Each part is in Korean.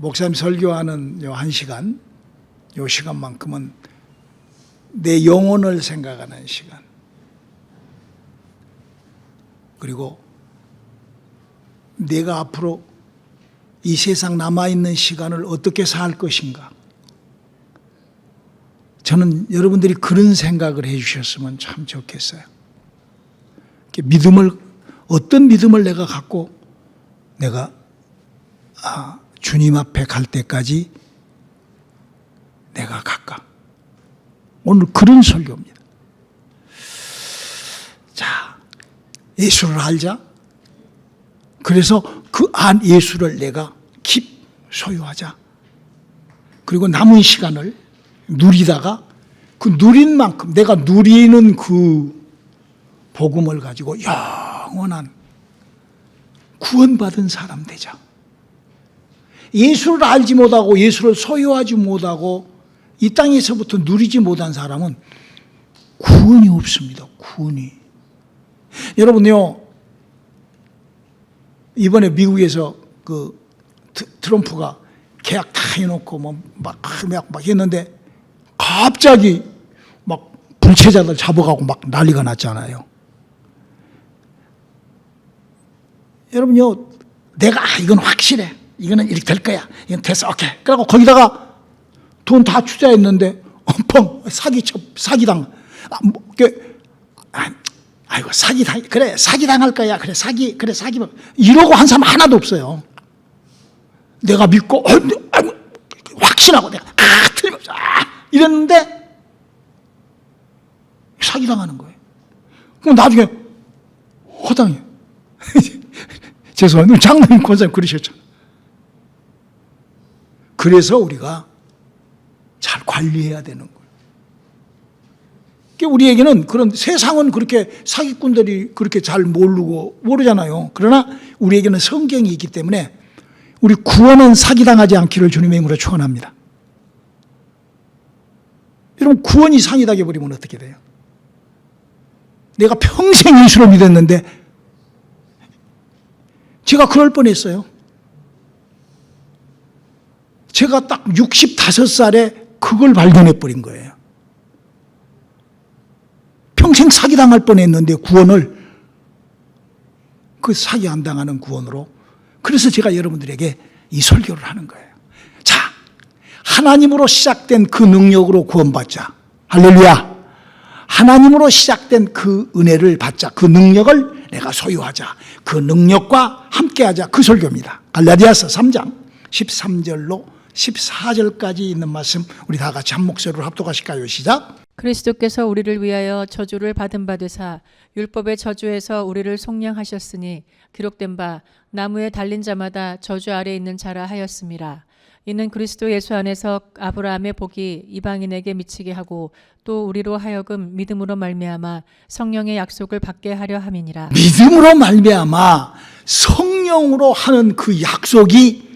목사님 설교하는 요 1시간, 요 시간만큼은 내 영혼을 생각하는 시간, 그리고 내가 앞으로 이 세상 남아있는 시간을 어떻게 살 것인가. 저는 여러분들이 그런 생각을 해 주셨으면 참 좋겠어요. 어떤 믿음을 내가 갖고 내가 주님 앞에 갈 때까지 내가 갈까. 오늘 그런 설교입니다. 자, 예수를 알자. 그래서 그 안 예수를 내가 소유하자. 그리고 남은 시간을 누리다가 그 누린 만큼 내가 누리는 그 복음을 가지고 영원한 구원받은 사람 되자. 예수를 알지 못하고 예수를 소유하지 못하고 이 땅에서부터 누리지 못한 사람은 구원이 없습니다. 구원이. 여러분요, 이번에 미국에서 그 트럼프가 계약 다 해놓고 막 했는데 갑자기 막 불체자들 잡아가고 막 난리가 났잖아요. 여러분요, 내가 이건 확실해. 이거는 이렇게 될 거야. 이건 됐어. 오케이. 그래갖고 거기다가 돈 다 투자했는데 펑 사기당. 아이고 사기당. 그래 사기당할 거야. 그래 사기. 이러고 한 사람 하나도 없어요. 내가 믿고 확신하고 내가 틀림없어 이랬는데 사기당하는 거예요. 그럼 나중에 허당해. 죄송합니다. 장로님 권사님 그러셨죠. 그래서 우리가 잘 관리해야 되는 거예요. 우리에게는 그런 세상은 그렇게 사기꾼들이 그렇게 잘 모르잖아요. 그러나 우리에게는 성경이 있기 때문에 우리 구원은 사기당하지 않기를 주님의 이름으로 축원합니다. 여러분, 구원이 상이당해 버리면 어떻게 돼요? 내가 평생 예수를 믿었는데 제가 그럴 뻔했어요. 제가 딱 65살에 그걸 발견해 버린 거예요. 평생 사기당할 뻔했는데 구원을 그 사기 안 당하는 구원으로. 그래서 제가 여러분들에게 이 설교를 하는 거예요. 자, 하나님으로 시작된 그 능력으로 구원받자. 할렐루야. 하나님으로 시작된 그 은혜를 받자. 그 능력을 내가 소유하자. 그 능력과 함께하자. 그 설교입니다. 갈라디아서 3장 13절로 14절까지 있는 말씀 우리 다 같이 한 목소리로 합독하실까요? 시작. 그리스도께서 우리를 위하여 저주를 받은 바 되사 율법의 저주에서 우리를 속량하셨으니 기록된 바 나무에 달린 자마다 저주 아래 있는 자라 하였음이라. 이는 그리스도 예수 안에서 아브라함의 복이 이방인에게 미치게 하고 또 우리로 하여금 믿음으로 말미암아 성령의 약속을 받게 하려 함이니라. 믿음으로 말미암아 성령으로 하는 그 약속이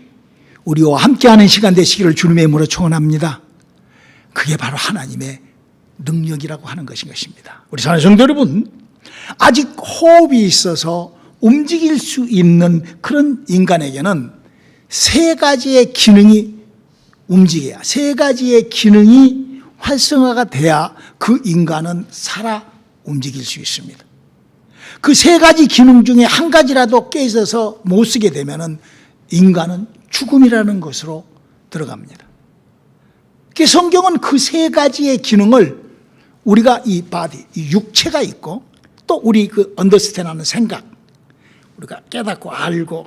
우리와 함께하는 시간 되시기를 주님의 이름으로 축원합니다. 그게 바로 하나님의 능력이라고 하는 것입니다. 우리 사랑하는 성도 여러분, 아직 호흡이 있어서 움직일 수 있는 그런 인간에게는 세 가지의 기능이 움직여야, 세 가지의 기능이 활성화가 돼야 그 인간은 살아 움직일 수 있습니다. 그 세 가지 기능 중에 한 가지라도 깨져서 못 쓰게 되면은 인간은 죽음이라는 것으로 들어갑니다. 성경은 그 세 가지의 기능을 우리가 이 바디, 이 육체가 있고 또 우리 그 언더스탠드하는 생각, 우리가 깨닫고 알고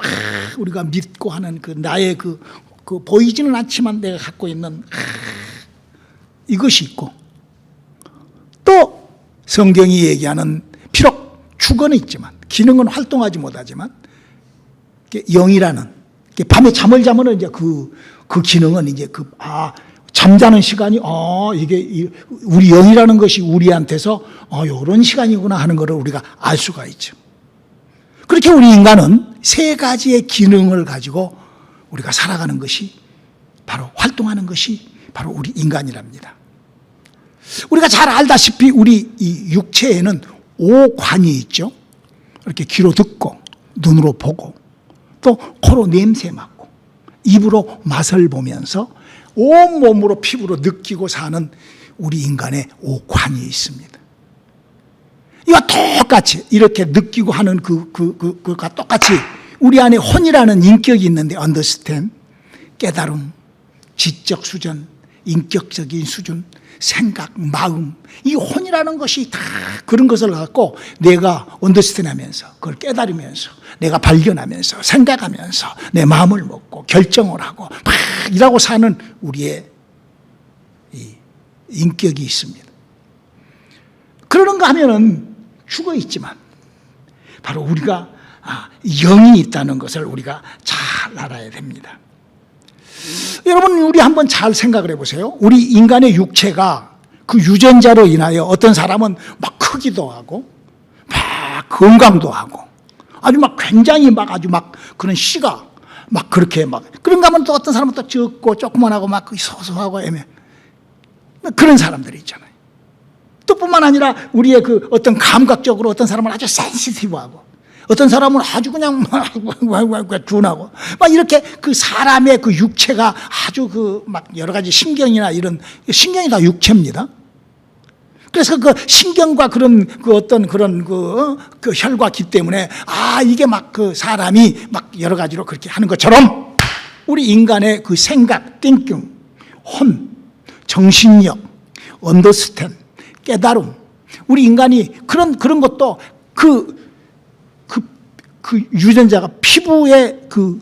우리가 믿고 하는 그 나의 그 보이지는 않지만 내가 갖고 있는 이것이 있고 또 성경이 얘기하는 비록 주거는 있지만 기능은 활동하지 못하지만 영이라는 밤에 잠을 자면 이제 그 기능은 이제 잠자는 시간이 이게 우리 영이라는 것이 우리한테서 이런 시간이구나 하는 것을 우리가 알 수가 있죠. 그렇게 우리 인간은 세 가지의 기능을 가지고 우리가 살아가는 것이 바로 활동하는 것이 바로 우리 인간이랍니다. 우리가 잘 알다시피 우리 이 육체에는 5관이 있죠. 이렇게 귀로 듣고 눈으로 보고 또 코로 냄새 맡고 입으로 맛을 보면서 온몸으로 피부로 느끼고 사는 우리 인간의 오관이 있습니다. 이와 똑같이 이렇게 느끼고 하는 그가 똑같이 우리 안에 혼이라는 인격이 있는데 understand, 깨달음, 지적 수준, 인격적인 수준, 생각, 마음, 이 혼이라는 것이 다 그런 것을 갖고 내가 understand 하면서 그걸 깨달으면서 내가 발견하면서 생각하면서 내 마음을 먹고 결정을 하고 막 일하고 사는 우리의 이 인격이 있습니다. 그러는가 하면은 죽어 있지만 바로 우리가 영이 있다는 것을 우리가 잘 알아야 됩니다. 여러분, 우리 한번 잘 생각을 해보세요. 우리 인간의 육체가 그 유전자로 인하여 어떤 사람은 막 크기도 하고 막 건강도 하고 아주 막 굉장히 막 아주 막 그런 씨가 막 그렇게 막 그런가 하면 또 어떤 사람은 또 적고 조그만하고 막 소소하고 애매 그런 사람들이 있잖아요. 또 뿐만 아니라 우리의 그 어떤 감각적으로 어떤 사람은 아주 센시티브하고 어떤 사람은 아주 그냥 둔하고 막 이렇게 그 사람의 그 육체가 아주 그 막 여러 가지 신경이나 이런 신경이 다 육체입니다. 그래서 그 신경과 그런 그 어떤 그런 그 혈과 기 때문에 이게 막 그 사람이 막 여러 가지로 그렇게 하는 것처럼 우리 인간의 그 생각, thinking, 혼, 정신력, understand, 깨달음, 우리 인간이 그런 것도 그 유전자가 피부에 그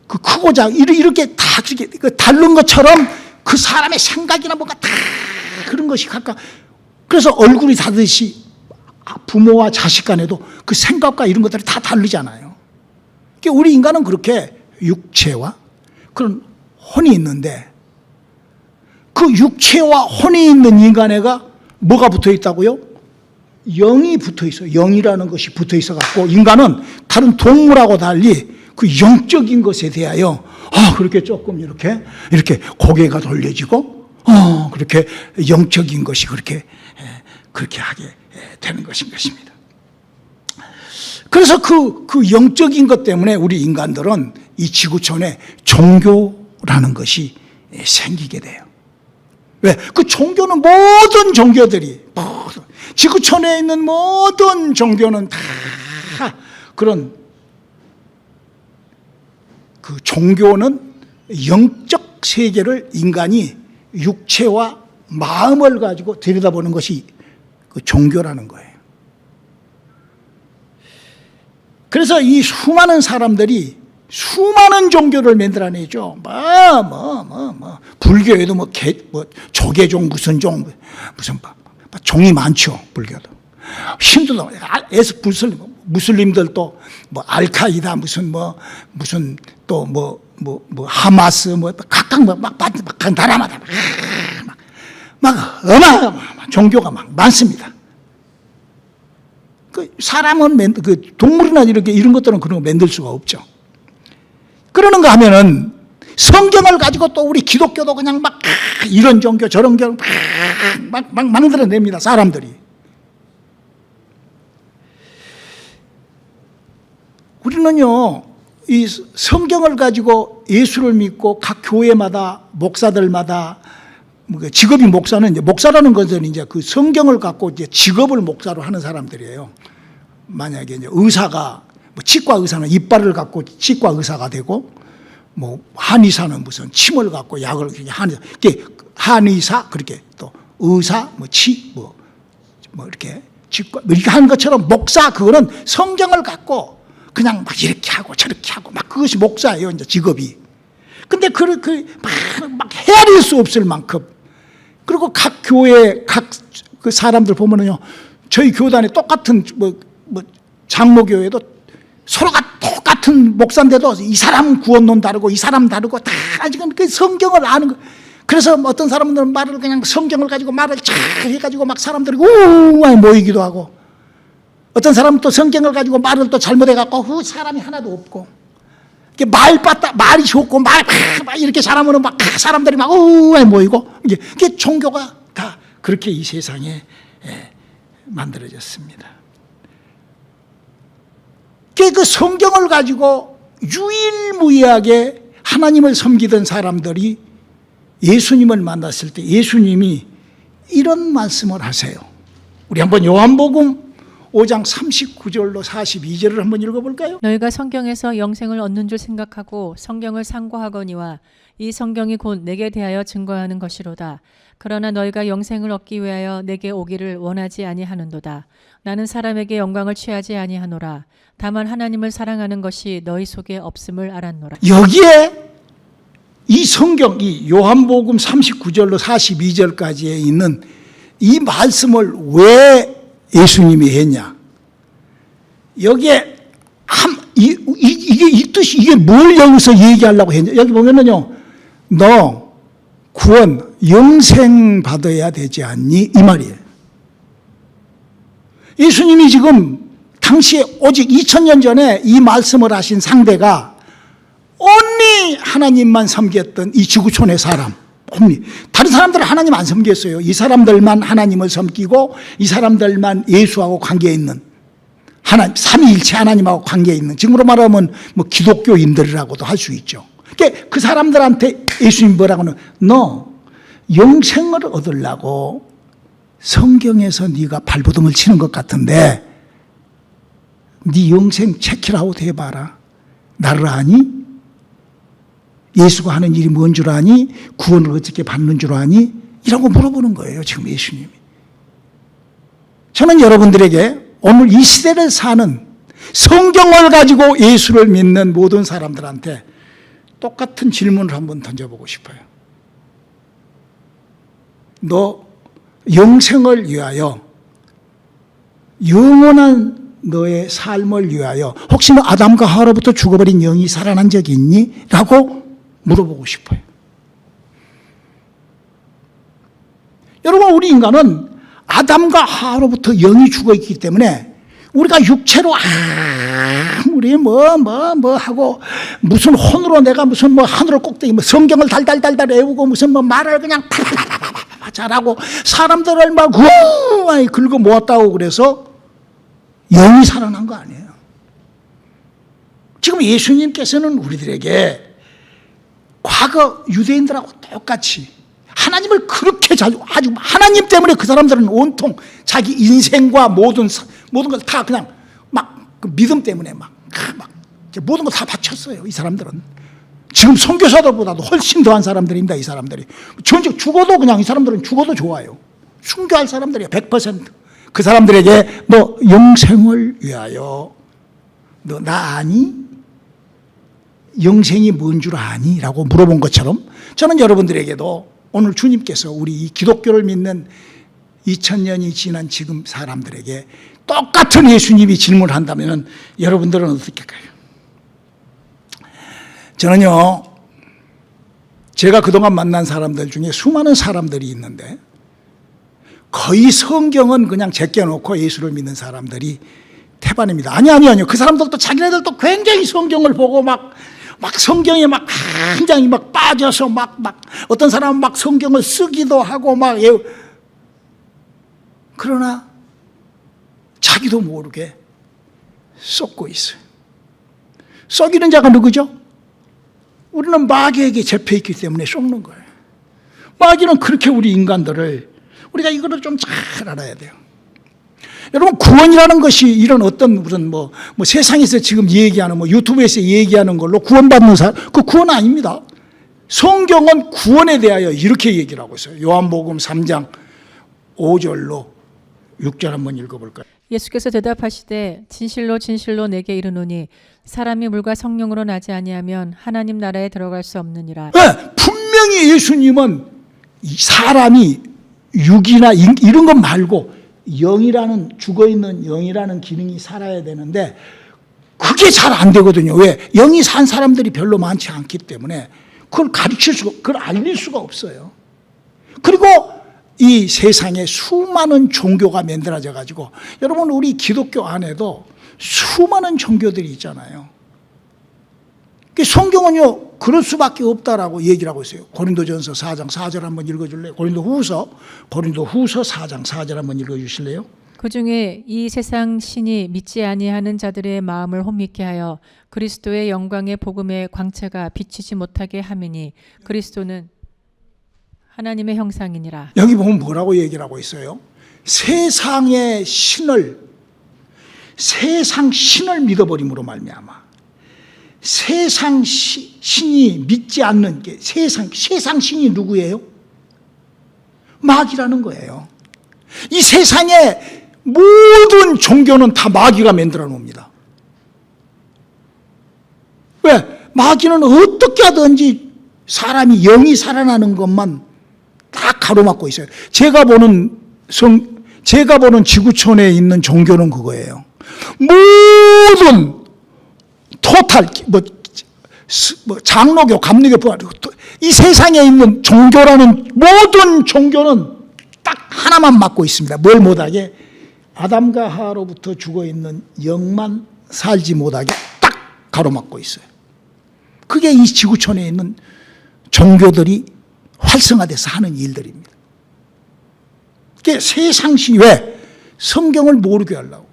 크고자 이렇게 다 그렇게 다른 것처럼 그 사람의 생각이나 뭔가 다 그런 것이 각각 그래서 얼굴이 다르듯이 부모와 자식 간에도 그 생각과 이런 것들이 다 다르잖아요. 그러니까 우리 인간은 그렇게 육체와 그런 혼이 있는데 그 육체와 혼이 있는 인간애가 뭐가 붙어 있다고요? 영이 붙어 있어요. 영이라는 것이 붙어 있어 갖고 인간은 다른 동물하고 달리 그 영적인 것에 대하여 그렇게 조금 이렇게 고개가 돌려지고 그렇게 영적인 것이 그렇게 하게 되는 것입니다. 그래서 그 영적인 것 때문에 우리 인간들은 이 지구촌에 종교라는 것이 생기게 돼요. 왜? 그 종교는 모든 종교들이 지구촌에 있는 모든 종교는 다 그런 그 종교는 영적 세계를 인간이 육체와 마음을 가지고 들여다보는 것이 그 종교라는 거예요. 그래서 이 수많은 사람들이 수많은 종교를 만들어내죠. 불교에도 조계종 무슨 종 무슨 종이 많죠. 불교도 힌두도 무슬림들도 알카이다 무슨 또 하마스 각각 막 나라마다 막 어마어마한 종교가 막 많습니다. 그 사람은 그 동물이나 이런 것들은 그런 거 만들 수가 없죠. 그러는가 하면은 성경을 가지고 또 우리 기독교도 그냥 막 이런 종교 저런 종교 막 만들어냅니다. 사람들이. 우리는요 이 성경을 가지고 예수를 믿고 각 교회마다 목사들마다 직업이 목사는 이제 목사라는 것은 이제 그 성경을 갖고 이제 직업을 목사로 하는 사람들이에요. 만약에 이제 의사가 치과 의사는 이빨을 갖고 치과 의사가 되고 한의사는 무슨 침을 갖고 약을 한의사 그렇게 또 의사 이렇게 치과 이렇게 하는 것처럼 목사 그거는 성경을 갖고 그냥 막 이렇게 하고 저렇게 하고 막 그것이 목사예요 이제 직업이. 근데 막 헤아릴 수 없을 만큼 그리고 각 교회 각 그 사람들 보면은요 저희 교단에 똑같은 장로교회도 서로가 똑같은 목사인데도 이 사람 구원론 다르고 이 사람 다르고 다 지금 그 성경을 아는 거. 그래서 어떤 사람들은 말을 그냥 성경을 가지고 말을 쫙 해가지고 막 사람들이 우웅 모이기도 하고 어떤 사람은 또 성경을 가지고 말을 또 잘못해갖고 사람이 하나도 없고 말이 좋고 말 이렇게 잘하면 막 사람들이 막 우웅 모이고 이게 종교가 다 그렇게 이 세상에 만들어졌습니다. 그 성경을 가지고 유일무이하게 하나님을 섬기던 사람들이 예수님을 만났을 때 예수님이 이런 말씀을 하세요. 우리 한번 요한복음 5장 39절로 42절을 한번 읽어볼까요? 너희가 성경에서 영생을 얻는 줄 생각하고 성경을 상고하거니와 이 성경이 곧 내게 대하여 증거하는 것이로다. 그러나 너희가 영생을 얻기 위하여 내게 오기를 원하지 아니하는도다. 나는 사람에게 영광을 취하지 아니하노라. 다만 하나님을 사랑하는 것이 너희 속에 없음을 알았노라. 여기에 이 성경, 이 요한복음 39절로 42절까지에 있는 이 말씀을 왜 예수님이 했냐? 여기에 이 뜻이 이게 뭘 여기서 얘기하려고 했냐? 여기 보면은요, 너 구원, 영생 받아야 되지 않니? 이 말이에요. 예수님이 지금 당시에 오직 2000년 전에 이 말씀을 하신 상대가 온리 하나님만 섬겼던 이 지구촌의 사람, 온리. 다른 사람들은 하나님 안 섬겼어요. 이 사람들만 하나님을 섬기고 이 사람들만 예수하고 관계 있는 하나님, 삼위일체 하나님하고 관계 있는, 지금으로 말하면 뭐 기독교인들이라고도 할 수 있죠. 그러니까 그 사람들한테 예수님 뭐라고 하는, 너 영생을 얻으려고 성경에서 네가 발버둥을 치는 것 같은데 네 영생 체크아웃 해봐라. 나를 아니? 예수가 하는 일이 뭔 줄 아니? 구원을 어떻게 받는 줄 아니? 이라고 물어보는 거예요, 지금 예수님이. 저는 여러분들에게 오늘 이 시대를 사는 성경을 가지고 예수를 믿는 모든 사람들한테 똑같은 질문을 한번 던져보고 싶어요. 너 영생을 위하여, 영원한 너의 삶을 위하여 혹시 너 아담과 하와로부터 죽어버린 영이 살아난 적이 있니? 라고 물어보고 싶어요. 여러분, 우리 인간은 아담과 하와로부터 영이 죽어있기 때문에 우리가 육체로 우리 하고 무슨 혼으로 내가 무슨 하늘 꼭대기 성경을 달달달달 외우고 무슨 말을 그냥 잘하고 사람들을 막 긁어 모았다고 그래서 영이 살아난 거 아니에요. 지금 예수님께서는 우리들에게 과거 유대인들하고 똑같이 하나님을 그렇게 아주 하나님 때문에 그 사람들은 온통 자기 인생과 모든 걸 다 그냥 그 믿음 때문에 모든 걸 다 바쳤어요. 이 사람들은 지금 선교사들보다도 훨씬 더한 사람들입니다. 이 사람들이 전적 죽어도 그냥 이 사람들은 죽어도 좋아요. 순교할 사람들이야 100%. 그 사람들에게 너 영생을 위하여 너 나 아니? 영생이 뭔 줄 아니? 라고 물어본 것처럼 저는 여러분들에게도 오늘 주님께서 우리 이 기독교를 믿는 2000년이 지난 지금 사람들에게 똑같은 예수님이 질문을 한다면 여러분들은 어떻게 할까요? 저는요, 제가 그동안 만난 사람들 중에 수많은 사람들이 있는데 거의 성경은 그냥 제껴놓고 예수를 믿는 사람들이 태반입니다. 아니요. 그 사람들도 자기네들도 굉장히 성경을 보고 막 성경에 굉장히 빠져서 어떤 사람은 성경을 쓰기도 하고 그러나 자기도 모르게 썩고 있어요. 썩이는 자가 누구죠? 우리는 마귀에게 잡혀있기 때문에 썩는 거예요. 마귀는 그렇게 우리 인간들을, 우리가 이거를 좀 잘 알아야 돼요. 여러분, 구원이라는 것이 이런 어떤 무슨 세상에서 지금 얘기하는 유튜브에서 얘기하는 걸로 구원받는 사람, 그 구원 아닙니다. 성경은 구원에 대하여 이렇게 얘기를 하고 있어요. 요한복음 3장 5절로 6절 한번 읽어볼까요? 예수께서 대답하시되 진실로 진실로 내게 이르노니 사람이 물과 성령으로 나지 아니하면 하나님 나라에 들어갈 수 없느니라. 네, 분명히 예수님은 사람이 육이나 이런 것 말고 영이라는, 죽어있는 영이라는 기능이 살아야 되는데 그게 잘 안 되거든요. 왜? 영이 산 사람들이 별로 많지 않기 때문에 그걸 그걸 알릴 수가 없어요. 그리고 이 세상에 수많은 종교가 만들어져 가지고, 여러분, 우리 기독교 안에도 수많은 종교들이 있잖아요. 성경은요, 그럴 수밖에 없다라고 얘기를 하고 있어요. 고린도전서 4장 4절 한번 읽어줄래요? 고린도후서 4장 4절 한번 읽어주실래요? 그 중에 이 세상 신이 믿지 아니하는 자들의 마음을 혼미케 하여 그리스도의 영광의 복음의 광채가 비치지 못하게 함이니 그리스도는 하나님의 형상이니라. 여기 보면 뭐라고 얘기를 하고 있어요? 세상 신을 믿어버림으로 말미암아 세상 신이 믿지 않는 게 세상 신이 누구예요? 마귀라는 거예요. 이 세상의 모든 종교는 다 마귀가 만들어 놓습니다. 왜? 마귀는 어떻게 하든지 사람이 영이 살아나는 것만 다 가로막고 있어요. 제가 보는 지구촌에 있는 종교는 그거예요. 모든 토탈 장로교, 감리교, 이 세상에 있는 종교라는 모든 종교는 딱 하나만 막고 있습니다. 뭘 못하게? 아담과 하와로부터 죽어있는 영만 살지 못하게 딱 가로막고 있어요. 그게 이 지구촌에 있는 종교들이 활성화돼서 하는 일들입니다. 그게 세상신이 왜? 성경을 모르게 하려고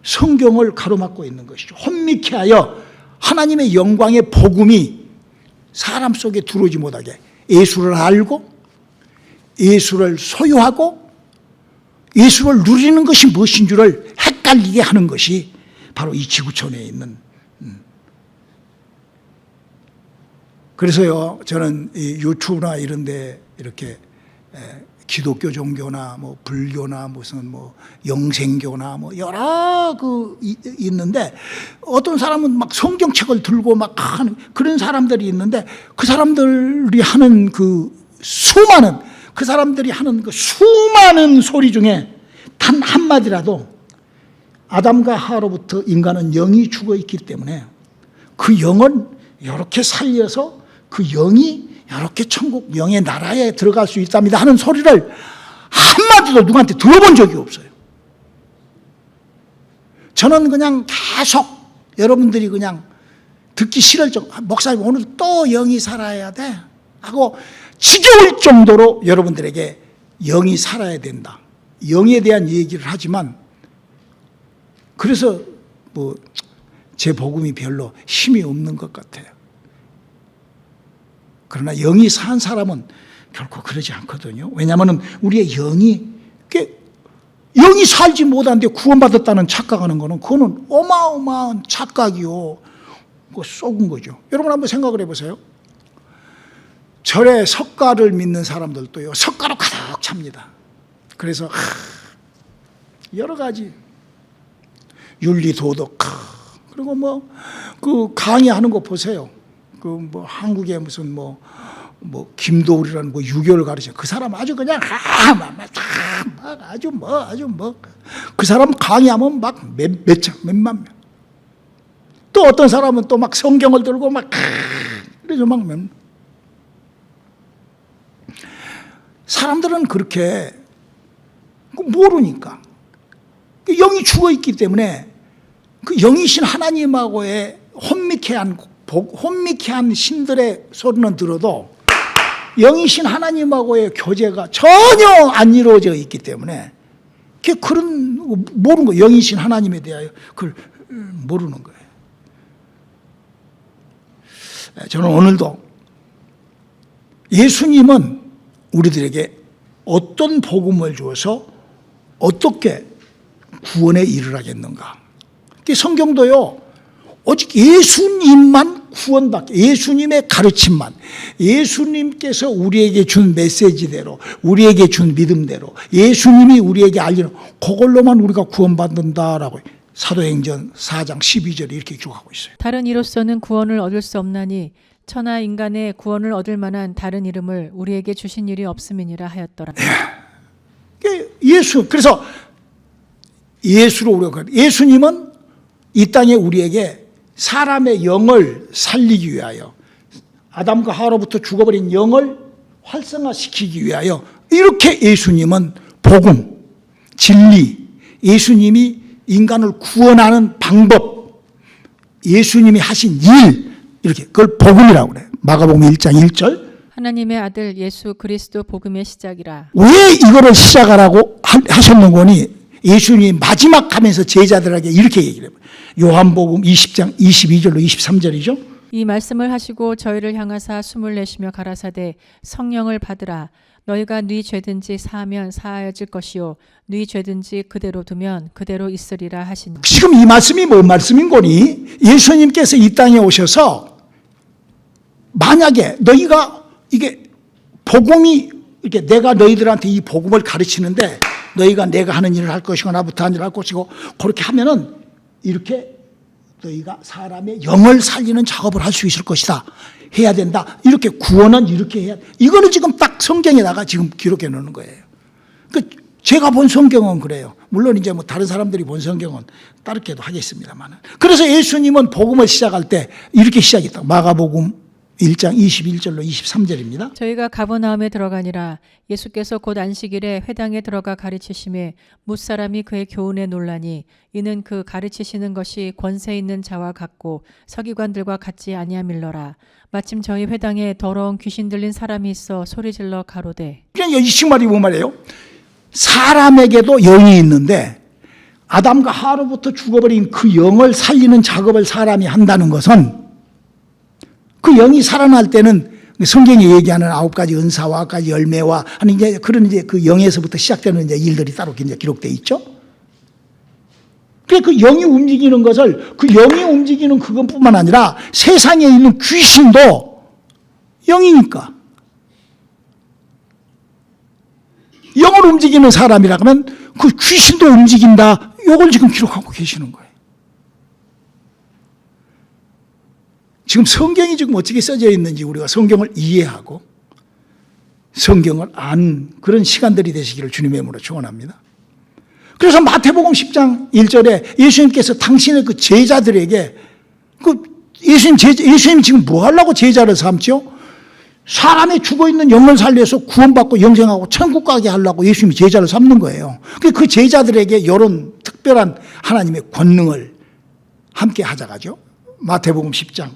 성경을 가로막고 있는 것이죠. 혼미케 하여 하나님의 영광의 복음이 사람 속에 들어오지 못하게 예수를 알고 예수를 소유하고 예수를 누리는 것이 무엇인 줄을 헷갈리게 하는 것이 바로 이 지구촌에 있는. 그래서요, 저는 이 유튜브나 이런 데 이렇게 기독교 종교나 뭐 불교나 무슨 뭐 영생교나 뭐 여러 있는데 어떤 사람은 막 성경책을 들고 막 하는 그런 사람들이 있는데 그 사람들이 하는 그 수많은 소리 중에 단 한마디라도 아담과 하와로부터 인간은 영이 죽어 있기 때문에 그 영을 이렇게 살려서 그 영이 이렇게 천국 영의 나라에 들어갈 수 있답니다 하는 소리를 한마디도 누구한테 들어본 적이 없어요. 저는 그냥 계속 여러분들이 그냥 듣기 싫을 정도, 목사님 오늘 또 영이 살아야 돼 하고 지겨울 정도로 여러분들에게 영이 살아야 된다, 영에 대한 얘기를 하지만 그래서 뭐 제 복음이 별로 힘이 없는 것 같아요. 그러나 영이 산 사람은 결코 그러지 않거든요. 왜냐하면 우리의 영이 살지 못하는데 구원받았다는 착각하는 거는 그거는 어마어마한 착각이요. 그거 속은 거죠. 여러분 한번 생각을 해보세요. 절에 석가를 믿는 사람들도요, 석가로 가득 찹니다. 그래서 여러 가지 윤리 도덕 그리고 뭐 그 강의하는 거 보세요. 그 뭐 한국에 무슨 뭐 김도울이라는 뭐 유교를 가르쳐 그 사람 아주 그냥 그 사람 강의하면 막 몇만 명. 또 어떤 사람은 또 막 성경을 들고 막 그래서 막 사람들은 그렇게 모르니까 영이 죽어 있기 때문에 그 영이신 하나님하고의 혼미케한 신들의 소리는 들어도 영이신 하나님하고의 교제가 전혀 안 이루어져 있기 때문에 그런 모르는 거예요. 영이신 하나님에 대하여 그걸 모르는 거예요. 저는 오늘도 예수님은 우리들에게 어떤 복음을 주어서 어떻게 구원에 이르라겠는가. 성경도요, 오직 예수님만 구원받게, 예수님의 가르침만, 예수님께서 우리에게 준 메시지대로, 우리에게 준 믿음대로, 예수님이 우리에게 알리는 그걸로만 우리가 구원받는다라고 사도행전 4장 12절에 이렇게 기록하고 있어요. 다른 이로서는 구원을 얻을 수 없나니 천하 인간의 구원을 얻을 만한 다른 이름을 우리에게 주신 일이 없음이니라 하였더라. 그래서 예수로 우리가, 예수님은 이 땅에 우리에게 사람의 영을 살리기 위하여, 아담과 하와로부터 죽어버린 영을 활성화시키기 위하여 이렇게 예수님은 복음, 진리, 예수님이 인간을 구원하는 방법, 예수님이 하신 일, 이렇게 그걸 복음이라고 그래요. 마가복음 1장 1절. 하나님의 아들 예수 그리스도 복음의 시작이라. 왜 이거를 시작하라고 하셨는 거니? 예수님이 마지막 하면서 제자들에게 이렇게 얘기를 해요. 요한복음 20장 22절로 23절이죠. 이 말씀을 하시고 저희를 향하사 숨을 내쉬며 가라사대 성령을 받으라. 너희가 네 죄든지 사하면 사하여질 것이요 네 죄든지 그대로 두면 그대로 있으리라 하시니. 지금 이 말씀이 뭔 말씀인 거니? 예수님께서 이 땅에 오셔서 만약에 너희가 이게 복음이 이렇게 내가 너희들한테 이 복음을 가르치는데 너희가 내가 하는 일을 할 것이거나 못하는 일을 할 것이고 그렇게 하면은 이렇게 너희가 사람의 영을 살리는 작업을 할 수 있을 것이다. 해야 된다. 이렇게 구원은 이렇게 해야. 이거는 지금 딱 성경에다가 지금 기록해 놓는 거예요. 그 제가 본 성경은 그래요. 물론 이제 뭐 다른 사람들이 본 성경은 따르게도 하겠습니다만. 그래서 예수님은 복음을 시작할 때 이렇게 시작했다. 마가복음 1장 21절로 23절입니다. 저희가 가버나움에 들어가니라. 예수께서 곧 안식일에 회당에 들어가 가르치심에 뭇사람이 그의 교훈에 놀라니 이는 그 가르치시는 것이 권세 있는 자와 같고 서기관들과 같지 아니함일러라. 마침 저희 회당에 더러운 귀신 들린 사람이 있어 소리질러 가로되. 그냥 이 말이 뭔 말이에요? 사람에게도 영이 있는데 아담과 하로부터 죽어버린 그 영을 살리는 작업을 사람이 한다는 것은 그 영이 살아날 때는 성경이 얘기하는 9가지 은사와 9가지 열매와 하는 이제 그런 이제 그 영에서부터 시작되는 이제 일들이 따로 이제 기록되어 있죠. 그 영이 움직이는 것을 그 영이 움직이는 그것뿐만 아니라 세상에 있는 귀신도 영이니까 영을 움직이는 사람이라 하면 그 귀신도 움직인다. 이걸 지금 기록하고 계시는 거예요. 지금 성경이 지금 어떻게 써져 있는지 우리가 성경을 이해하고 성경을 아는 그런 시간들이 되시기를 주님의 이름으로 축원합니다. 그래서 마태복음 10장 1절에 예수님께서 당신의 그 제자들에게 예수님 지금 뭐 하려고 제자를 삼죠? 사람의 죽어있는 영을 살려서 구원받고 영생하고 천국 가게 하려고 예수님이 제자를 삼는 거예요. 그 제자들에게 이런 특별한 하나님의 권능을 함께 하자가죠. 마태복음 10장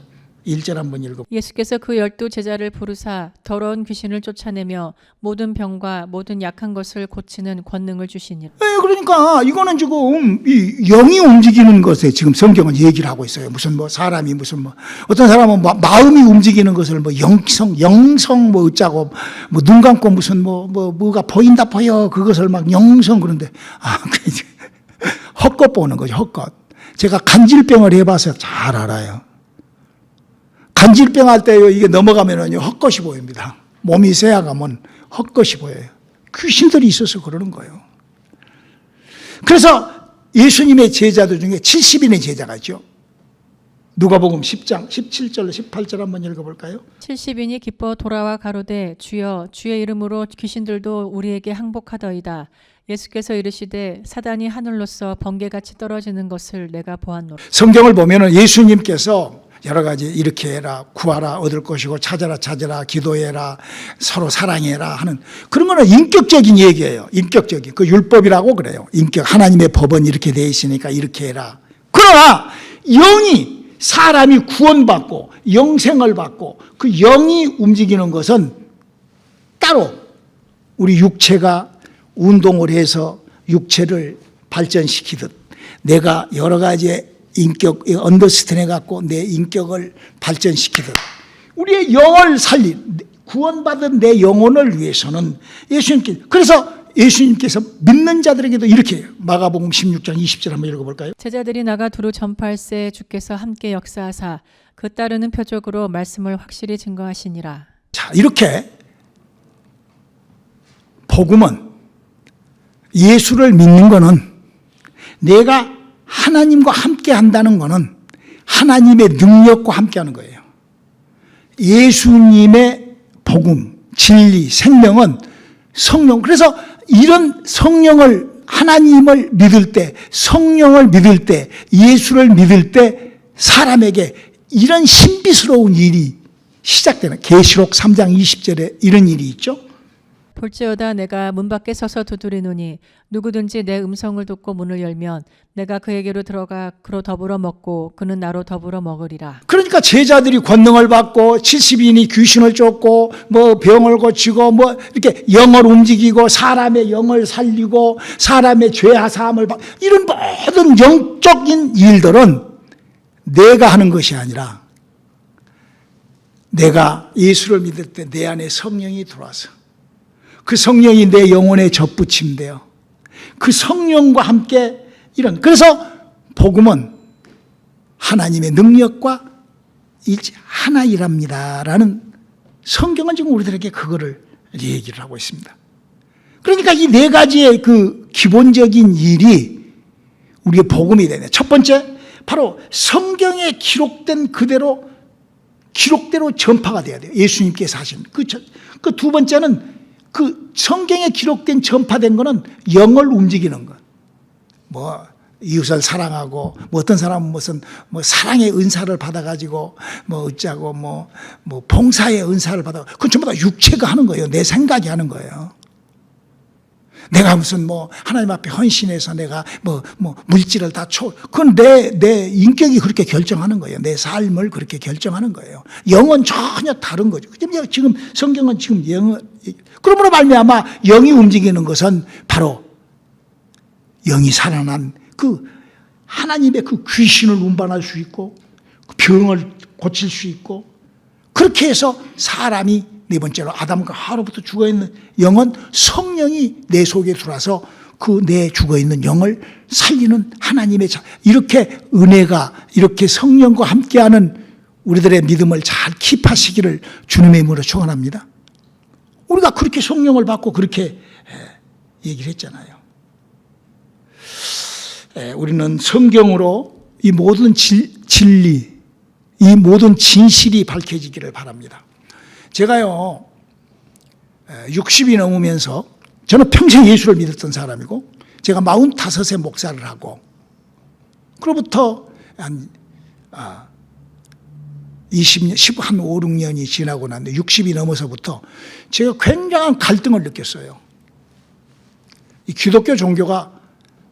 1절 한번 읽어. 예수께서 그 12 제자를 부르사 더러운 귀신을 쫓아내며 모든 병과 모든 약한 것을 고치는 권능을 주시니라. 그러니까 이거는 지금 이 영이 움직이는 것에 지금 성경은 얘기를 하고 있어요. 무슨 뭐 사람이 무슨 뭐 어떤 사람은 마음이 움직이는 것을 뭐 영성 뭐 어쩌고 뭐 눈 감고 무슨 뭐가 보인다 보여 그것을 막 영성 그런데 헛것 보는 거죠. 헛것. 제가 간질병을 해봐서 잘 알아요. 간질병 할 때요, 이게 넘어가면은요, 헛것이 보입니다. 몸이 새야가면 헛것이 보여요. 귀신들이 있어서 그러는 거예요. 그래서 예수님의 제자들 중에 70인의 제자가 있죠. 누가복음 10장 17절 18절 한번 읽어볼까요? 70인이 기뻐 돌아와 가로되 주여 주의 이름으로 귀신들도 우리에게 항복하더이다. 예수께서 이르시되 사단이 하늘로서 번개같이 떨어지는 것을 내가 보았노라. 성경을 보면은 예수님께서 여러 가지 이렇게 해라, 구하라, 얻을 것이고 찾아라, 기도해라, 서로 사랑해라 하는 그런 거는 인격적인 얘기예요. 인격적인. 그 율법이라고 그래요. 인격. 하나님의 법은 이렇게 돼 있으니까 이렇게 해라. 그러나 영이 사람이 구원받고 영생을 받고 그 영이 움직이는 것은 따로 우리 육체가 운동을 해서 육체를 발전시키듯 내가 여러 가지의 인격, 언더스탠드 갖고 내 인격을 발전시키듯 우리의 영을 살린 구원받은 내 영혼을 위해서는 그래서 예수님께서 믿는 자들에게도 이렇게 해요. 마가복음 16장 20절 한번 읽어볼까요? 제자들이 나가 두루 전파할새 주께서 함께 역사하사 그 따르는 표적으로 말씀을 확실히 증거하시니라. 자, 이렇게 복음은 예수를 믿는 거는 내가 하나님과 함께 한다는 것은 하나님의 능력과 함께 하는 거예요. 예수님의 복음, 진리, 생명은 성령. 그래서 이런 성령을 하나님을 믿을 때, 성령을 믿을 때, 예수를 믿을 때 사람에게 이런 신비스러운 일이 시작되는 계시록 3장 20절에 이런 일이 있죠. 볼지어다 내가 문 밖에 서서 두드리노니 누구든지 내 음성을 듣고 문을 열면 내가 그에게로 들어가 그로 더불어 먹고 그는 나로 더불어 먹으리라. 그러니까 제자들이 권능을 받고 70인이 귀신을 쫓고 뭐 병을 고치고 뭐 이렇게 영을 움직이고 사람의 영을 살리고 사람의 죄 사함을 받고 이런 모든 영적인 일들은 내가 하는 것이 아니라 내가 예수를 믿을 때 내 안에 성령이 들어와서 그 성령이 내 영혼에 접붙임되어 그 성령과 함께 그래서 복음은 하나님의 능력과 하나이랍니다라는 성경은 지금 우리들에게 그거를 얘기를 하고 있습니다. 그러니까 이 네 가지의 그 기본적인 일이 우리의 복음이 되네. 첫 번째, 바로 성경에 기록된 그대로 전파가 돼야 돼요. 예수님께서 하신. 그 두 번째는 그 성경에 기록된 전파된 거는 영을 움직이는 것. 뭐 이웃을 사랑하고 뭐 어떤 사람은 무슨 뭐 사랑의 은사를 받아가지고 뭐 어쩌고 뭐 봉사의 은사를 받아. 그건 전부 다 육체가 하는 거예요. 내 생각이 하는 거예요. 내가 무슨 뭐 하나님 앞에 헌신해서 내가 뭐 물질을 다 그건 내 인격이 그렇게 결정하는 거예요. 내 삶을 그렇게 결정하는 거예요. 영은 전혀 다른 거죠. 지금 성경은 지금 그러므로 말미암아 영이 움직이는 것은 바로 영이 살아난 그 하나님의 그 귀신을 운반할 수 있고 병을 고칠 수 있고 그렇게 해서 사람이 네 번째로 아담과 하와로부터 죽어있는 영은 성령이 내 속에 들어와서 그 내 죽어있는 영을 살리는 하나님의 이렇게 은혜가 이렇게 성령과 함께하는 우리들의 믿음을 잘 킵하시기를 주님의 이름으로 축원합니다. 우리가 그렇게 성령을 받고 그렇게 얘기를 했잖아요. 우리는 성경으로 이 모든 진리, 이 모든 진실이 밝혀지기를 바랍니다. 제가요 60이 넘으면서 저는 평생 예수를 믿었던 사람이고 제가 45세 목사를 하고 그로부터 한 20년, 한 5, 6년이 지나고 났는데 60이 넘어서부터 제가 굉장한 갈등을 느꼈어요. 이 기독교 종교가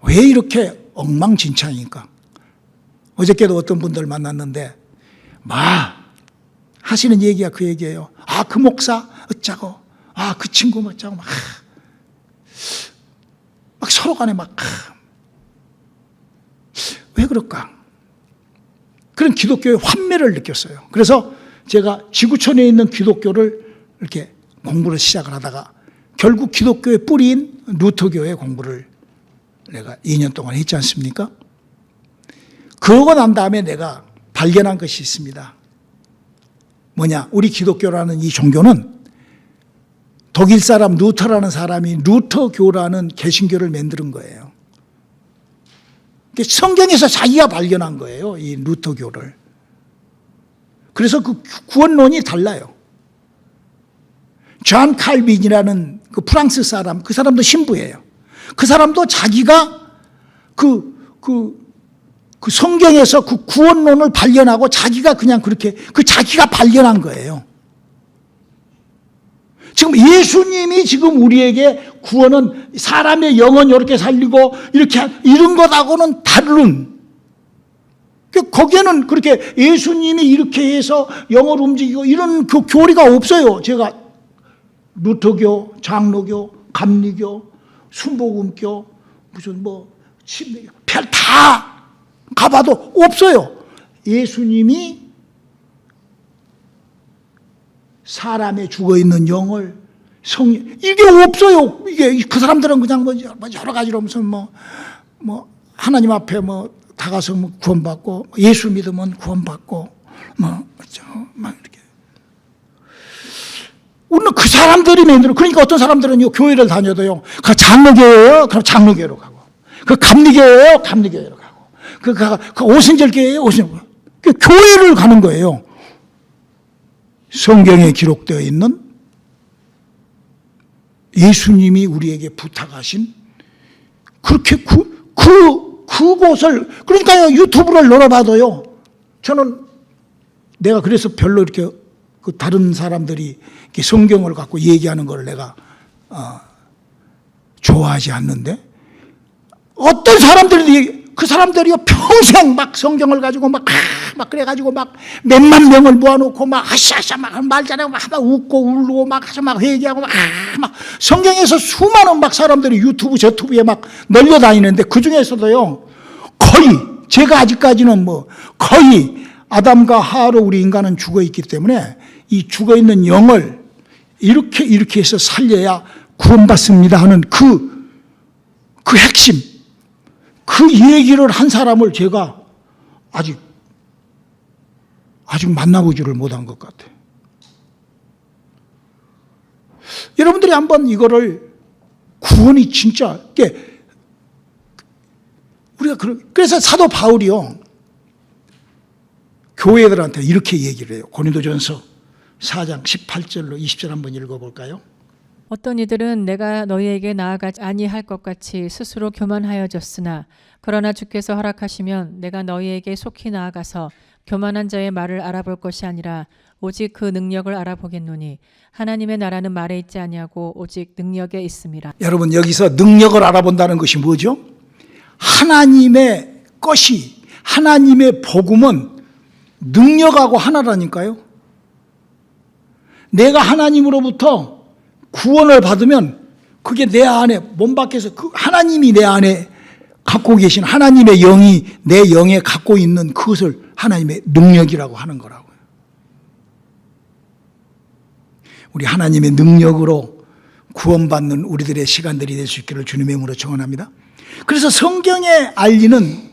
왜 이렇게 엉망진창인가? 어저께도 어떤 분들 만났는데 하시는 얘기가 그 얘기예요. 그 목사 어쩌고 그 친구 어쩌고 막 서로 간에 왜 그럴까? 그런 기독교의 환멸을 느꼈어요. 그래서 제가 지구촌에 있는 기독교를 이렇게 공부를 시작을 하다가 결국 기독교의 뿌리인 루터교의 공부를 내가 2년 동안 했지 않습니까? 그러고 난 다음에 내가 발견한 것이 있습니다. 뭐냐? 우리 기독교라는 이 종교는 독일 사람 루터라는 사람이 루터교라는 개신교를 만드는 거예요. 성경에서 자기가 발견한 거예요. 이 루터교를. 그래서 그 구원론이 달라요. 존 칼빈이라는 그 프랑스 사람, 그 사람도 신부예요. 그 사람도 자기가 그 성경에서 그 구원론을 발견하고 자기가 그냥 그렇게 자기가 발견한 거예요. 지금 예수님이 지금 우리에게 구원은 사람의 영은 이렇게 살리고 이렇게 이런 것하고는 다른 거기에는 그렇게 예수님이 이렇게 해서 영을 움직이고 이런 그 교리가 없어요. 제가 루터교, 장로교, 감리교, 순복음교 무슨 침례교 별 다 가봐도 없어요. 예수님이 사람의 죽어있는 영을 성령 이게 없어요. 이게 그 사람들은 그냥 여러 가지로 무슨 하나님 앞에 다가서 구원받고 예수 믿으면 구원받고 이렇게 우리는 그 사람들이 만들어. 그러니까 어떤 사람들은요 교회를 다녀도요 그 장로교회예요. 그럼 장로교회로 가고 그 감리교회예요. 감리교회로 가고 그 오순절교회예요. 오순절 교회를 가는 거예요. 성경에 기록되어 있는 예수님이 우리에게 부탁하신 그렇게 그곳을 그러니까요 유튜브를 눌러봐도요 저는 내가 그래서 별로 이렇게 다른 사람들이 이렇게 성경을 갖고 얘기하는 걸 내가 좋아하지 않는데 어떤 사람들이 그 사람들이요 평생 막 성경을 가지고 막 그래가지고 막 몇만 명을 모아놓고 막 아샤아샤 막 말 잘하고 막 웃고 울고 막 해서 막 회개하고 막 성경에서 수많은 막 사람들이 유튜브 저튜브에 막 널려 다니는데 그 중에서도요 거의 제가 아직까지는 뭐 거의 아담과 하와로 우리 인간은 죽어 있기 때문에 이 죽어 있는 영을 이렇게 해서 살려야 구원받습니다 하는 그 핵심, 그 얘기를 한 사람을 제가 아직 만나보지를 못한 것 같아요. 여러분들이 한번 이거를 구원이 진짜 우리가 그래서 사도 바울이요 교회들한테 이렇게 얘기를 해요. 고린도전서 4장 18절로 20절 한번 읽어볼까요? 어떤 이들은 내가 너희에게 나아가지 아니할 것 같이 스스로 교만하여졌으나 그러나 주께서 허락하시면 내가 너희에게 속히 나아가서 교만한 자의 말을 알아볼 것이 아니라 오직 그 능력을 알아보겠노니 하나님의 나라는 말에 있지 아니하고 오직 능력에 있음이라. 여러분 여기서 능력을 알아본다는 것이 뭐죠? 하나님의 것이 하나님의 복음은 능력하고 하나라니까요. 내가 하나님으로부터 구원을 받으면 그게 내 안에 몸 밖에서 그 하나님이 내 안에 갖고 계신 하나님의 영이 내 영에 갖고 있는 그것을 하나님의 능력이라고 하는 거라고요. 우리 하나님의 능력으로 구원받는 우리들의 시간들이 될 수 있기를 주님의 이름으로 축원합니다. 그래서 성경에 알리는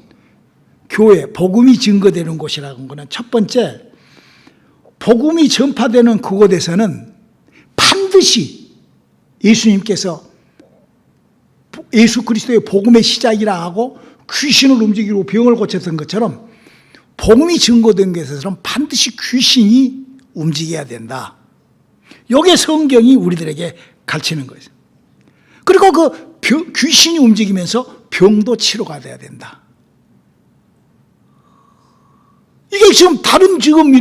교회, 복음이 증거되는 곳이라는 것은 첫 번째, 복음이 전파되는 그곳에서는 반드시 예수님께서 예수 그리스도의 복음의 시작이라 하고 귀신을 움직이고 병을 고쳤던 것처럼 복음이 증거된 것에서는 반드시 귀신이 움직여야 된다. 이게 성경이 우리들에게 가르치는 거예요. 그리고 그 귀신이 움직이면서 병도 치료가 돼야 된다. 이게 지금 다른 지금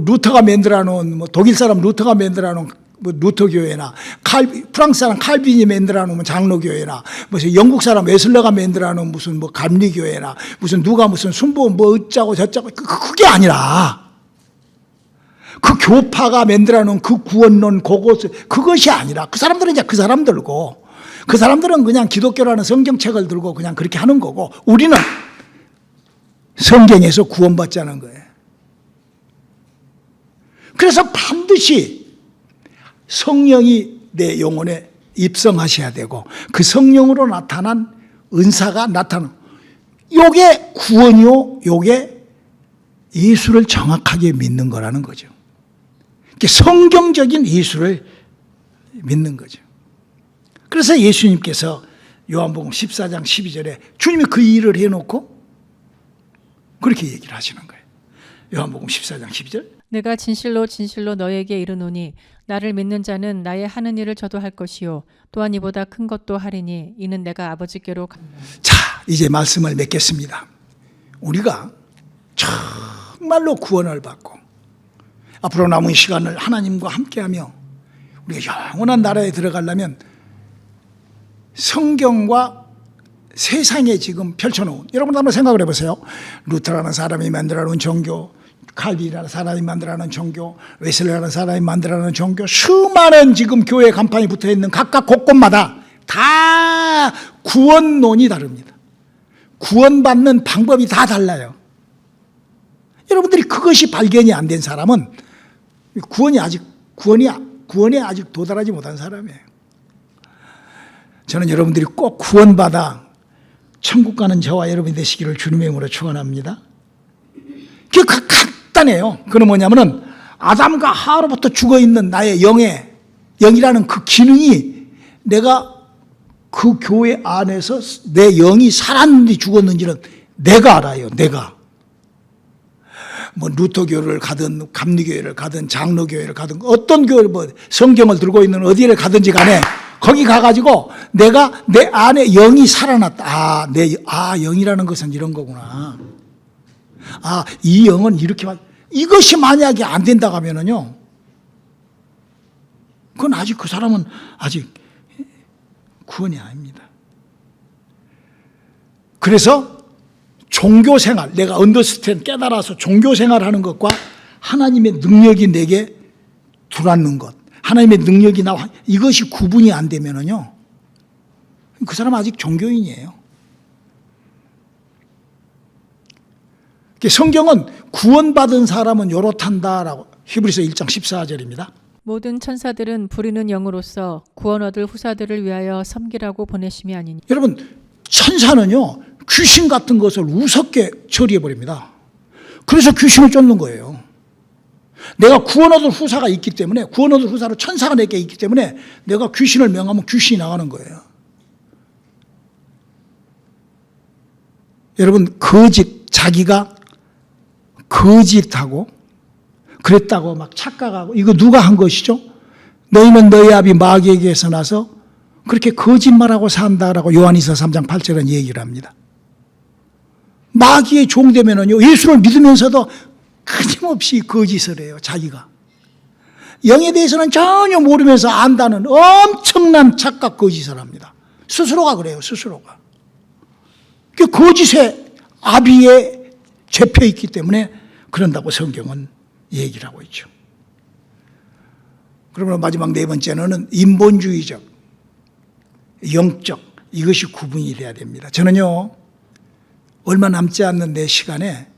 루터가 만들어 놓은 독일 사람 루터가 만들어 놓은 루터 교회나 프랑스 사람 칼빈이 만들어 놓은 장로 교회나 무슨 영국 사람 웨슬러가 만들어 놓은 무슨 감리 교회나 무슨 누가 무슨 순보 어쩌고 저쩌고 그게 아니라 그 교파가 만들어 놓은 그 구원론 그것이 아니라 그 사람들은 이제 그 사람들고 그 사람들은 그냥 기독교라는 성경책을 들고 그냥 그렇게 하는 거고 우리는 성경에서 구원받자는 거예요. 그래서 반드시 성령이 내 영혼에 입성하셔야 되고 그 성령으로 나타난 은사가 나타나는 요게 구원이요. 요게 예수를 정확하게 믿는 거라는 거죠. 성경적인 예수를 믿는 거죠. 그래서 예수님께서 요한복음 14장 12절에 주님이 그 일을 해놓고 그렇게 얘기를 하시는 거예요. 요한복음 14장 12절. 내가 진실로 진실로 너에게 이르노니 나를 믿는 자는 나의 하는 일을 저도 할 것이요 또한 이보다 큰 것도 하리니 이는 내가 아버지께로 간다. 자, 이제 말씀을 맺겠습니다. 우리가 정말로 구원을 받고 앞으로 남은 시간을 하나님과 함께하며 우리가 영원한 나라에 들어가려면 성경과 세상에 지금 펼쳐놓은 여러분 한번 생각을 해보세요. 루터라는 사람이 만들어놓은 종교, 칼빈이라는 사람이 만들어놓은 종교, 웨슬레라는 사람이 만들어놓은 종교, 수많은 지금 교회 간판이 붙어있는 각각 곳곳마다 다 구원론이 다릅니다. 구원받는 방법이 다 달라요. 여러분들이 그것이 발견이 안 된 사람은 구원에 아직 도달하지 못한 사람이에요. 저는 여러분들이 꼭 구원받아 천국 가는 저와 여러분이 되시기를 주님의 이름으로 축원합니다. 그게 간단해요. 그건 뭐냐면은 아담과 하와로부터 죽어있는 나의 영이라는 그 기능이 내가 그 교회 안에서 내 영이 살았는지 죽었는지는 내가 알아요. 내가. 루터교를 가든 감리교회를 가든 장로교회를 가든 어떤 교회를 성경을 들고 있는 어디를 가든지 간에 거기 가가지고 내가 내 안에 영이 살아났다. 영이라는 것은 이런 거구나. 이 영은 이렇게 이것이 만약에 안 된다고 하면은요. 그건 아직 그 사람은 아직 구원이 아닙니다. 그래서 종교생활, 내가 언더스탠 깨달아서 종교생활하는 것과 하나님의 능력이 내게 들어앉는 것, 하나님의 능력이 나와, 이것이 구분이 안 되면은요, 그 사람은 아직 종교인이에요. 성경은 구원받은 사람은 요렇단다라고 히브리서 1장 14절입니다. 모든 천사들은 부리는 영으로서 구원 얻을 후사들을 위하여 섬기라고 보내심이 아니니. 여러분, 천사는요 귀신 같은 것을 우습게 처리해 버립니다. 그래서 귀신을 쫓는 거예요. 내가 구원 얻을 후사가 있기 때문에, 구원 얻을 후사로 천사가 내게 있기 때문에 내가 귀신을 명하면 귀신이 나가는 거예요. 여러분, 자기가 거짓하고 그랬다고 막 착각하고, 이거 누가 한 것이죠? 너희는 너희 아비 마귀에게서 나서 그렇게 거짓말하고 산다라고 요한일서 3장 8절은 얘기를 합니다. 마귀의 종 되면은요, 예수를 믿으면서도 끊임없이 거짓을 해요, 자기가. 영에 대해서는 전혀 모르면서 안다는 엄청난 착각 거짓을 합니다. 스스로가 그래요, 스스로가. 그 거짓의 아비에 잡혀 있기 때문에 그런다고 성경은 얘기를 하고 있죠. 그러면 마지막 네 번째는 인본주의적, 영적, 이것이 구분이 돼야 됩니다. 저는요, 얼마 남지 않는 내 시간에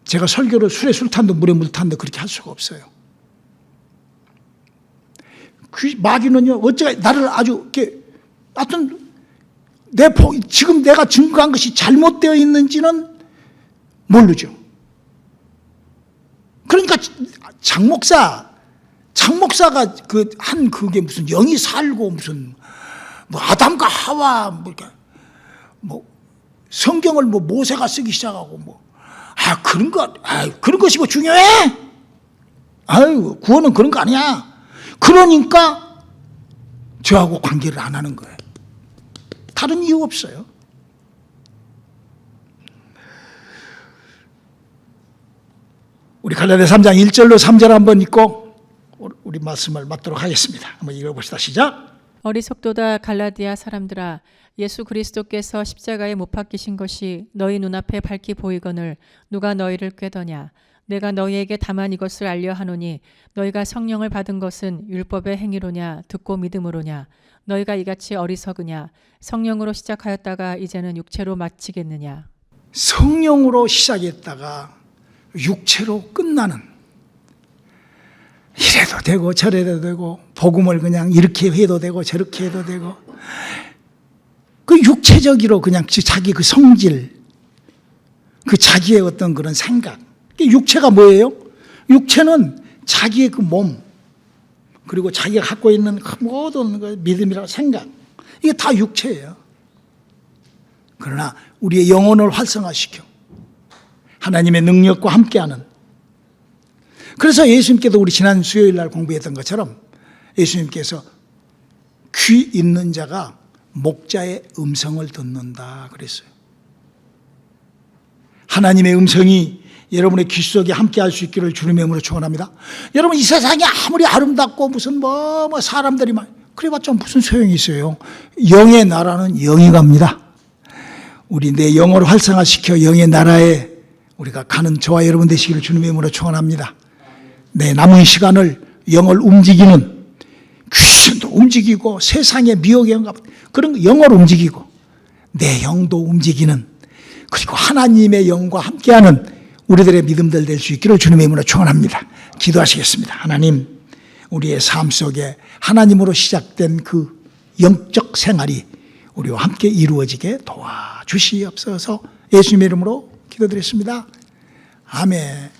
제가 설교를 술에 술 탄도 물에 물 탄도 그렇게 할 수가 없어요. 마귀는요, 어째 나를 아주 이렇게, 하여튼 지금 내가 증거한 것이 잘못되어 있는지는 모르죠. 그러니까 장목사가 그게 무슨 영이 살고 무슨 뭐 아담과 하와 뭐 성경을 뭐 모세가 쓰기 시작하고 그런 것이 뭐 중요해? 구원은 그런 거 아니야. 그러니까 저하고 관계를 안 하는 거예요. 다른 이유 없어요. 우리 갈라디아 3장 1절로 3절 한번 읽고 우리 말씀을 맞도록 하겠습니다. 한번 읽어봅시다. 시작. 어리석도다 갈라디아 사람들아, 예수 그리스도께서 십자가에 못 박히신 것이 너희 눈앞에 밝히 보이거늘 누가 너희를 꾀더냐. 내가 너희에게 다만 이것을 알려 하노니 너희가 성령을 받은 것은 율법의 행위로냐 듣고 믿음으로냐. 너희가 이같이 어리석으냐. 성령으로 시작하였다가 이제는 육체로 마치겠느냐. 성령으로 시작했다가 육체로 끝나는, 이래도 되고 저래도 되고 복음을 그냥 이렇게 해도 되고 저렇게 해도 되고, 그 육체적으로 그냥 자기 그 성질, 그 자기의 어떤 그런 생각. 육체가 뭐예요? 육체는 자기의 그 몸, 그리고 자기가 갖고 있는 모든 그 믿음이라 생각, 이게 다 육체예요. 그러나 우리의 영혼을 활성화시켜 하나님의 능력과 함께하는, 그래서 예수님께도 우리 지난 수요일 날 공부했던 것처럼 예수님께서 귀 있는 자가 목자의 음성을 듣는다 그랬어요. 하나님의 음성이 여러분의 귀 속에 함께할 수 있기를 주님의 이름으로 축원합니다. 여러분, 이 세상이 아무리 아름답고 무슨 사람들이 그래봤자 무슨 소용이 있어요. 영의 나라는 영이 갑니다. 우리 내 영을 활성화시켜 영의 나라에 우리가 가는 저와 여러분 되시기를 주님의 이름으로 축원합니다. 내 남은 시간을 영을 움직이는, 귀신도 움직이고 세상의 미혹의 영감, 그런 영을 움직이고 내 영도 움직이는, 그리고 하나님의 영과 함께하는 우리들의 믿음들 될 수 있기를 주님의 이름으로 축원합니다. 기도하시겠습니다. 하나님, 우리의 삶 속에 하나님으로 시작된 그 영적 생활이 우리와 함께 이루어지게 도와주시옵소서. 예수님의 이름으로 기도드렸습니다. 아멘.